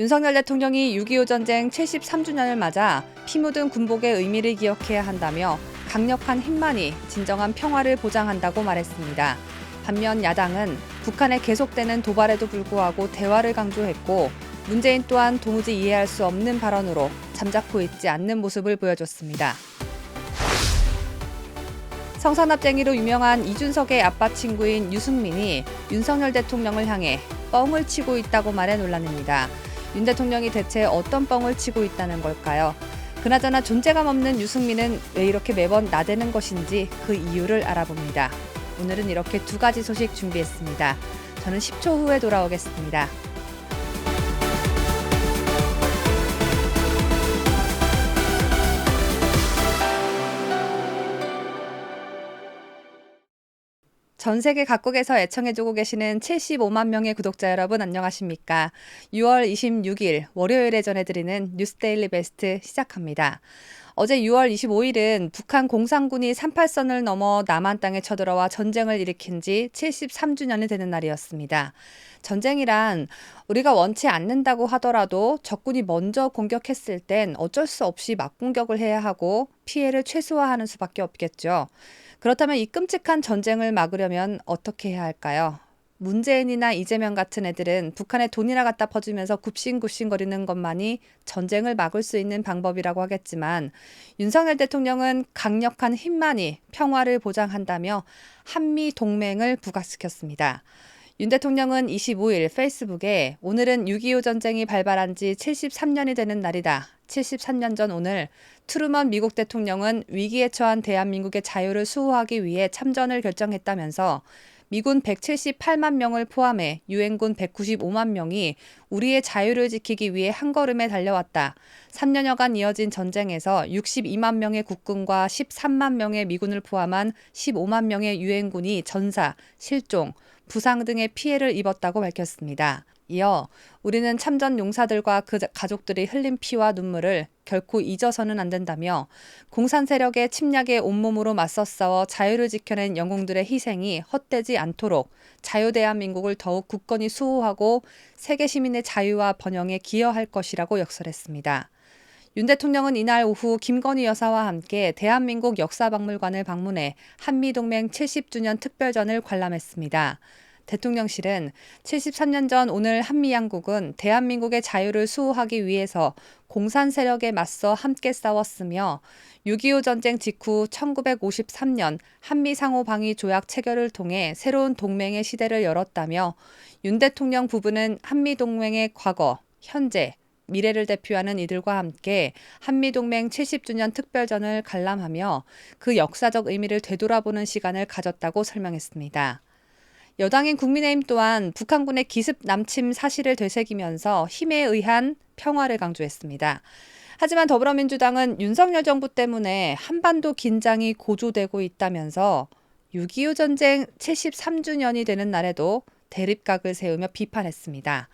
윤석열 대통령이 6.25 전쟁 73주년을 맞아 피 묻은 군복의 의미를 기억해야 한다며 강력한 힘만이 진정한 평화를 보장한다고 말했습니다. 반면 야당은 북한의 계속되는 도발에도 불구하고 대화를 강조했고 문재인 또한 도무지 이해할 수 없는 발언으로 잠자코 있지 않는 모습을 보여줬습니다. 성산납쟁이로 유명한 이준석의 아빠 친구인 유승민이 윤석열 대통령을 향해 뻥을 치고 있다고 말해 논란입니다. 윤 대통령이 대체 어떤 뻥을 치고 있다는 걸까요? 그나저나 존재감 없는 유승민은 왜 이렇게 매번 나대는 것인지 그 이유를 알아봅니다. 오늘은 이렇게 두 가지 소식 준비했습니다. 저는 10초 후에 돌아오겠습니다. 전 세계 각국에서 애청해주고 계시는 75만 명의 구독자 여러분 안녕하십니까? 6월 26일 월요일에 전해드리는 뉴스데일리 베스트 시작합니다. 어제 6월 25일은 북한 공산군이 38선을 넘어 남한 땅에 쳐들어와 전쟁을 일으킨 지 73주년이 되는 날이었습니다. 전쟁이란 우리가 원치 않는다고 하더라도 적군이 먼저 공격했을 땐 어쩔 수 없이 맞공격을 해야 하고 피해를 최소화하는 수밖에 없겠죠. 그렇다면 이 끔찍한 전쟁을 막으려면 어떻게 해야 할까요? 문재인이나 이재명 같은 애들은 북한에 돈이나 갖다 퍼주면서 굽신굽신거리는 것만이 전쟁을 막을 수 있는 방법이라고 하겠지만 윤석열 대통령은 강력한 힘만이 평화를 보장한다며 한미 동맹을 부각시켰습니다. 윤 대통령은 25일 페이스북에 오늘은 6.25 전쟁이 발발한 지 73년이 되는 날이다. 73년 전 오늘 트루먼 미국 대통령은 위기에 처한 대한민국의 자유를 수호하기 위해 참전을 결정했다면서 미군 178만 명을 포함해 유엔군 195만 명이 우리의 자유를 지키기 위해 한걸음에 달려왔다. 3년여간 이어진 전쟁에서 62만 명의 국군과 13만 명의 미군을 포함한 15만 명의 유엔군이 전사, 실종, 부상 등의 피해를 입었다고 밝혔습니다. 이어 우리는 참전 용사들과 그 가족들이 흘린 피와 눈물을 결코 잊어서는 안 된다며 공산 세력의 침략에 온몸으로 맞서 싸워 자유를 지켜낸 영웅들의 희생이 헛되지 않도록 자유 대한민국을 더욱 굳건히 수호하고 세계 시민의 자유와 번영에 기여할 것이라고 역설했습니다. 윤 대통령은 이날 오후 김건희 여사와 함께 대한민국 역사박물관을 방문해 한미동맹 70주년 특별전을 관람했습니다. 대통령실은 73년 전 오늘 한미 양국은 대한민국의 자유를 수호하기 위해서 공산 세력에 맞서 함께 싸웠으며 6.25 전쟁 직후 1953년 한미 상호 방위 조약 체결을 통해 새로운 동맹의 시대를 열었다며 윤 대통령 부부는 한미 동맹의 과거, 현재, 미래를 대표하는 이들과 함께 한미동맹 70주년 특별전을 관람하며 그 역사적 의미를 되돌아보는 시간을 가졌다고 설명했습니다. 여당인 국민의힘 또한 북한군의 기습 남침 사실을 되새기면서 힘에 의한 평화를 강조했습니다. 하지만 더불어민주당은 윤석열 정부 때문에 한반도 긴장이 고조되고 있다면서 6.25 전쟁 73주년이 되는 날에도 대립각을 세우며 비판했습니다.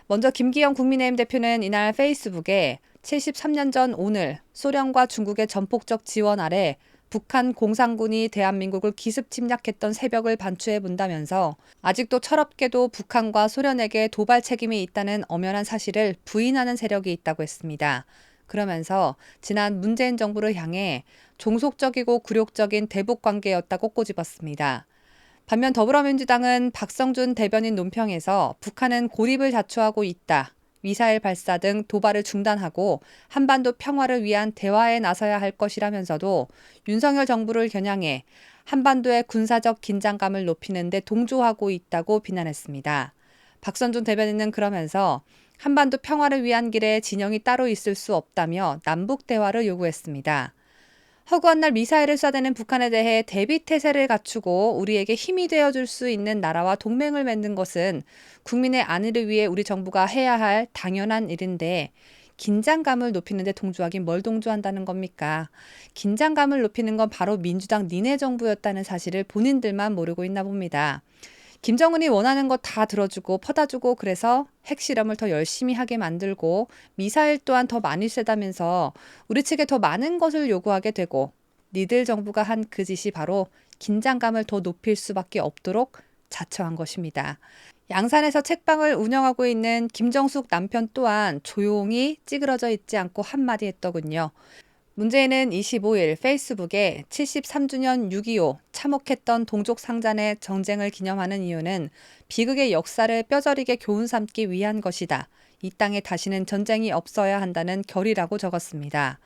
먼저 김기현 국민의힘 대표는 이날 페이스북에 73년 전 오늘 소련과 중국의 전폭적 지원 아래 북한 공산군이 대한민국을 기습 침략했던 새벽을 반추해 본다면서 아직도 철없게도 북한과 소련에게 도발 책임이 있다는 엄연한 사실을 부인하는 세력이 있다고 했습니다. 그러면서 지난 문재인 정부를 향해 종속적이고 굴욕적인 대북 관계였다고 꼬집었습니다. 반면 더불어민주당은 박성준 대변인 논평에서 북한은 고립을 자초하고 있다. 미사일 발사 등 도발을 중단하고 한반도 평화를 위한 대화에 나서야 할 것이라면서도 윤석열 정부를 겨냥해 한반도의 군사적 긴장감을 높이는 데 동조하고 있다고 비난했습니다. 박성준 대변인은 그러면서 한반도 평화를 위한 길에 진영이 따로 있을 수 없다며 남북 대화를 요구했습니다. 허구한 날 미사일을 쏴대는 북한에 대해 대비태세를 갖추고 우리에게 힘이 되어줄 수 있는 나라와 동맹을 맺는 것은 국민의 안위를 위해 우리 정부가 해야 할 당연한 일인데 긴장감을 높이는 데 동조하긴 뭘 동조한다는 겁니까? 긴장감을 높이는 건 바로 민주당 니네 정부였다는 사실을 본인들만 모르고 있나 봅니다. 김정은이 원하는 거 다 들어주고 퍼다주고 그래서 핵실험을 더 열심히 하게 만들고 미사일 또한 더 많이 쏘다면서 우리 측에 더 많은 것을 요구하게 되고 니들 정부가 한 그 짓이 바로 긴장감을 더 높일 수밖에 없도록 자처한 것입니다. 양산에서 책방을 운영하고 있는 김정숙 남편 또한 조용히 찌그러져 있지 않고 한마디 했더군요. 문재인은 25일 페이스북에 73주년 6.25 참혹했던 동족 상잔의 정쟁을 기념하는 이유는 비극의 역사를 뼈저리게 교훈 삼기 위한 것이다. 이 땅에 다시는 전쟁이 없어야 한다는 결의라고 적었습니다.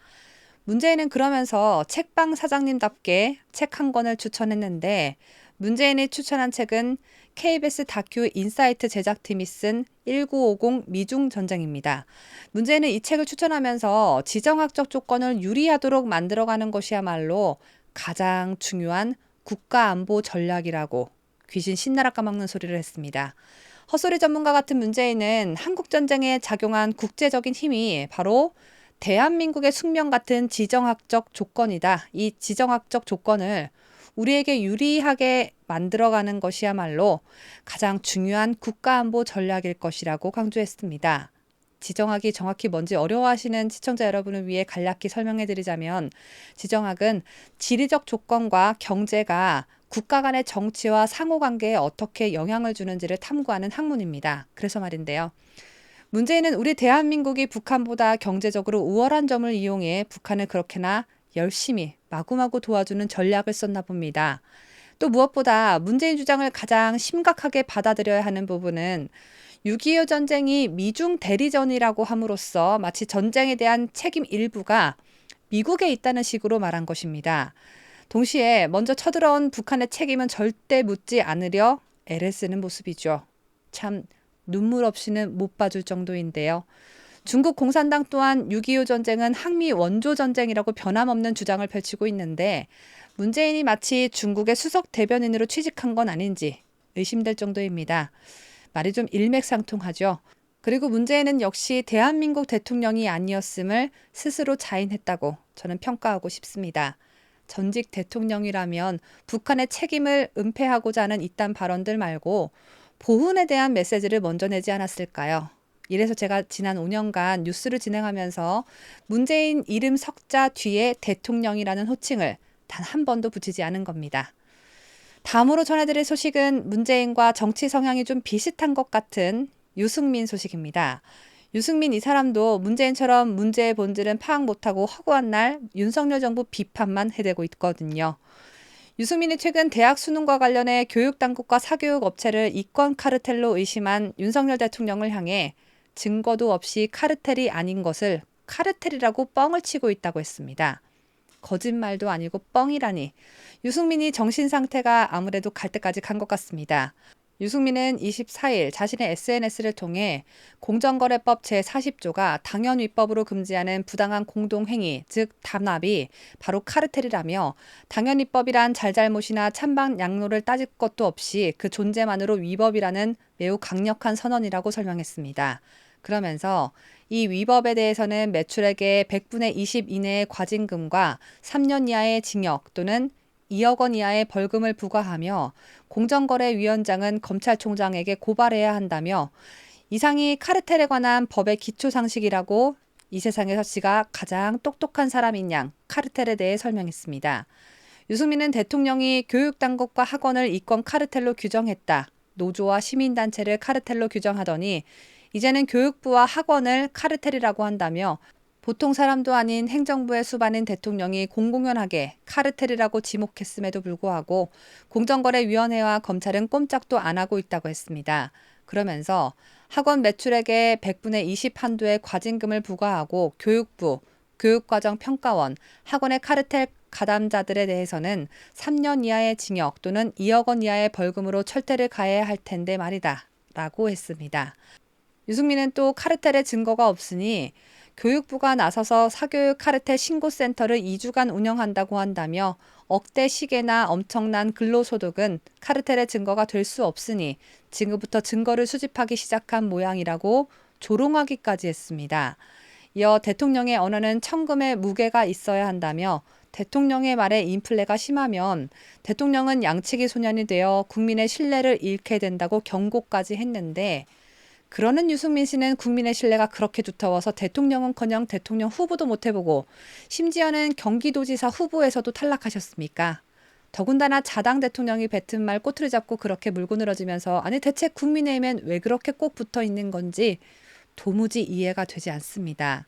문재인은 그러면서 책방 사장님답게 책 한 권을 추천했는데 문재인이 추천한 책은 KBS 다큐 인사이트 제작팀이 쓴 1950 미중 전쟁입니다. 문재인은 이 책을 추천하면서 지정학적 조건을 유리하도록 만들어가는 것이야말로 가장 중요한 국가안보 전략이라고 귀신 신나라 까먹는 소리를 했습니다. 헛소리 전문가 같은 문재인은 한국전쟁에 작용한 국제적인 힘이 바로 대한민국의 숙명 같은 지정학적 조건이다. 이 지정학적 조건을 우리에게 유리하게 만들어가는 것이야말로 가장 중요한 국가안보 전략일 것이라고 강조했습니다. 지정학이 정확히 뭔지 어려워하시는 시청자 여러분을 위해 간략히 설명해드리자면 지정학은 지리적 조건과 경제가 국가 간의 정치와 상호관계에 어떻게 영향을 주는지를 탐구하는 학문입니다. 그래서 말인데요. 문제는 우리 대한민국이 북한보다 경제적으로 우월한 점을 이용해 북한을 그렇게나 열심히 마구마구 도와주는 전략을 썼나 봅니다. 또 무엇보다 문재인 주장을 가장 심각하게 받아들여야 하는 부분은 6.25 전쟁이 미중 대리전이라고 함으로써 마치 전쟁에 대한 책임 일부가 미국에 있다는 식으로 말한 것입니다. 동시에 먼저 쳐들어온 북한의 책임은 절대 묻지 않으려 애를 쓰는 모습이죠. 참 눈물 없이는 못 봐줄 정도인데요. 중국 공산당 또한 6.25 전쟁은 항미 원조 전쟁이라고 변함없는 주장을 펼치고 있는데 문재인이 마치 중국의 수석 대변인으로 취직한 건 아닌지 의심될 정도입니다. 말이 좀 일맥상통하죠. 그리고 문재인은 역시 대한민국 대통령이 아니었음을 스스로 자인했다고 저는 평가하고 싶습니다. 전직 대통령이라면 북한의 책임을 은폐하고자 하는 이딴 발언들 말고 보훈에 대한 메시지를 먼저 내지 않았을까요? 이래서 제가 지난 5년간 뉴스를 진행하면서 문재인 이름 석자 뒤에 대통령이라는 호칭을 단 한 번도 붙이지 않은 겁니다. 다음으로 전해드릴 소식은 문재인과 정치 성향이 좀 비슷한 것 같은 유승민 소식입니다. 유승민 이 사람도 문재인처럼 문제의 본질은 파악 못하고 허구한 날 윤석열 정부 비판만 해대고 있거든요. 유승민이 최근 대학 수능과 관련해 교육당국과 사교육 업체를 이권 카르텔로 의심한 윤석열 대통령을 향해 증거도 없이 카르텔이 아닌 것을 카르텔이라고 뻥을 치고 있다고 했습니다. 거짓말도 아니고 뻥이라니. 유승민이 정신 상태가 아무래도 갈 때까지 간 것 같습니다. 유승민은 24일 자신의 SNS를 통해 공정거래법 제40조가 당연위법으로 금지하는 부당한 공동행위, 즉 담합이 바로 카르텔이라며 당연위법이란 잘잘못이나 찬반 양로를 따질 것도 없이 그 존재만으로 위법이라는 매우 강력한 선언이라고 설명했습니다. 그러면서 이 위법에 대해서는 매출액의 100분의 20 이내의 과징금과 3년 이하의 징역 또는 2억 원 이하의 벌금을 부과하며 공정거래위원장은 검찰총장에게 고발해야 한다며 이상이 카르텔에 관한 법의 기초상식이라고 이 세상에서 지가 가장 똑똑한 사람인 양 카르텔에 대해 설명했습니다. 유승민은 대통령이 교육당국과 학원을 이권 카르텔로 규정했다. 노조와 시민단체를 카르텔로 규정하더니 이제는 교육부와 학원을 카르텔이라고 한다며 보통 사람도 아닌 행정부의 수반인 대통령이 공공연하게 카르텔이라고 지목했음에도 불구하고 공정거래위원회와 검찰은 꼼짝도 안 하고 있다고 했습니다. 그러면서 학원 매출액의 100분의 20 한도의 과징금을 부과하고 교육부, 교육과정평가원, 학원의 카르텔 가담자들에 대해서는 3년 이하의 징역 또는 2억 원 이하의 벌금으로 철퇴를 가해야 할 텐데 말이다 라고 했습니다. 유승민은 또 카르텔의 증거가 없으니 교육부가 나서서 사교육 카르텔 신고센터를 2주간 운영한다고 한다며 억대 시계나 엄청난 근로소득은 카르텔의 증거가 될 수 없으니 지금부터 증거를 수집하기 시작한 모양이라고 조롱하기까지 했습니다. 이어 대통령의 언어는 천금의 무게가 있어야 한다며 대통령의 말에 인플레가 심하면 대통령은 양치기 소년이 되어 국민의 신뢰를 잃게 된다고 경고까지 했는데 그러는 유승민 씨는 국민의 신뢰가 그렇게 두터워서 대통령은커녕 대통령 후보도 못 해보고 심지어는 경기도지사 후보에서도 탈락하셨습니까? 더군다나 자당 대통령이 뱉은 말 꼬투리 잡고 그렇게 물고 늘어지면서 아니 대체 국민의힘엔 왜 그렇게 꼭 붙어 있는 건지 도무지 이해가 되지 않습니다.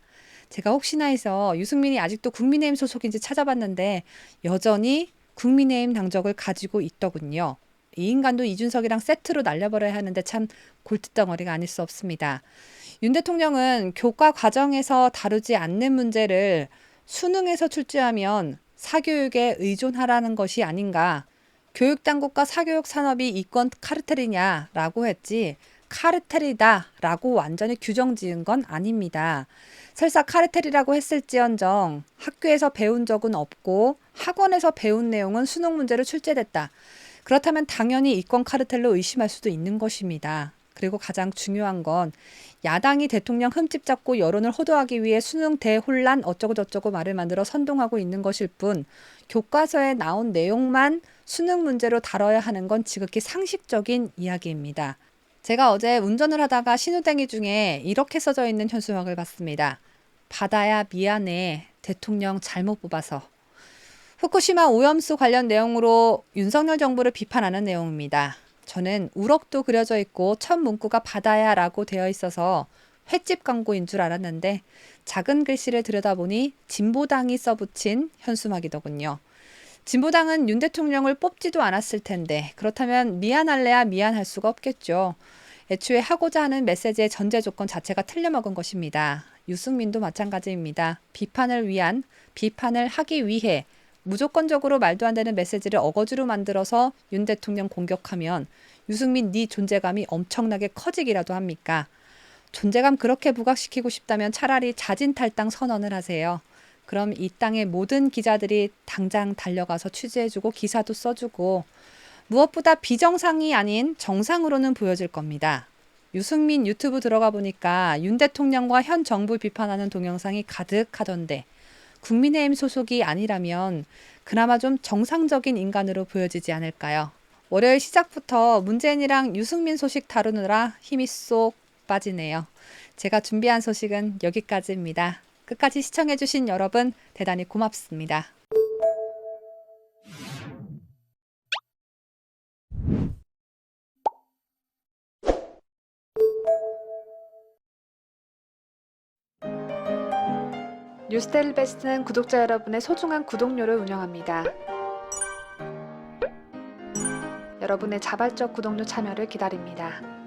제가 혹시나 해서 유승민이 아직도 국민의힘 소속인지 찾아봤는데 여전히 국민의힘 당적을 가지고 있더군요. 이 인간도 이준석이랑 세트로 날려버려야 하는데 참 골칫덩어리가 아닐 수 없습니다. 윤 대통령은 교과 과정에서 다루지 않는 문제를 수능에서 출제하면 사교육에 의존하라는 것이 아닌가. 교육당국과 사교육 산업이 이권 카르텔이냐라고 했지 카르텔이다라고 완전히 규정 지은 건 아닙니다. 설사 카르텔이라고 했을지언정 학교에서 배운 적은 없고 학원에서 배운 내용은 수능 문제로 출제됐다. 그렇다면 당연히 이권 카르텔로 의심할 수도 있는 것입니다. 그리고 가장 중요한 건 야당이 대통령 흠집 잡고 여론을 호도하기 위해 수능 대혼란 어쩌고저쩌고 말을 만들어 선동하고 있는 것일 뿐 교과서에 나온 내용만 수능 문제로 다뤄야 하는 건 지극히 상식적인 이야기입니다. 제가 어제 운전을 하다가 신호등이 중에 이렇게 써져 있는 현수막을 봤습니다. 받아야 미안해. 대통령 잘못 뽑아서. 후쿠시마 오염수 관련 내용으로 윤석열 정부를 비판하는 내용입니다. 저는 우럭도 그려져 있고 첫 문구가 받아야 라고 되어 있어서 횟집 광고인 줄 알았는데 작은 글씨를 들여다보니 진보당이 써붙인 현수막이더군요. 진보당은 윤 대통령을 뽑지도 않았을 텐데 그렇다면 미안할래야 미안할 수가 없겠죠. 애초에 하고자 하는 메시지의 전제 조건 자체가 틀려먹은 것입니다. 유승민도 마찬가지입니다. 비판을 하기 위해 무조건적으로 말도 안 되는 메시지를 어거지로 만들어서 윤 대통령 공격하면 유승민 네 존재감이 엄청나게 커지기라도 합니까? 존재감 그렇게 부각시키고 싶다면 차라리 자진탈당 선언을 하세요. 그럼 이 땅의 모든 기자들이 당장 달려가서 취재해주고 기사도 써주고 무엇보다 비정상이 아닌 정상으로는 보여질 겁니다. 유승민 유튜브 들어가 보니까 윤 대통령과 현 정부 비판하는 동영상이 가득하던데 국민의힘 소속이 아니라면 그나마 좀 정상적인 인간으로 보여지지 않을까요? 월요일 시작부터 문재인이랑 유승민 소식 다루느라 힘이 쏙 빠지네요. 제가 준비한 소식은 여기까지입니다. 끝까지 시청해주신 여러분 대단히 고맙습니다. 뉴스데일리 베스트는 구독자 여러분의 소중한 구독료를 운영합니다. 여러분의 자발적 구독료 참여를 기다립니다.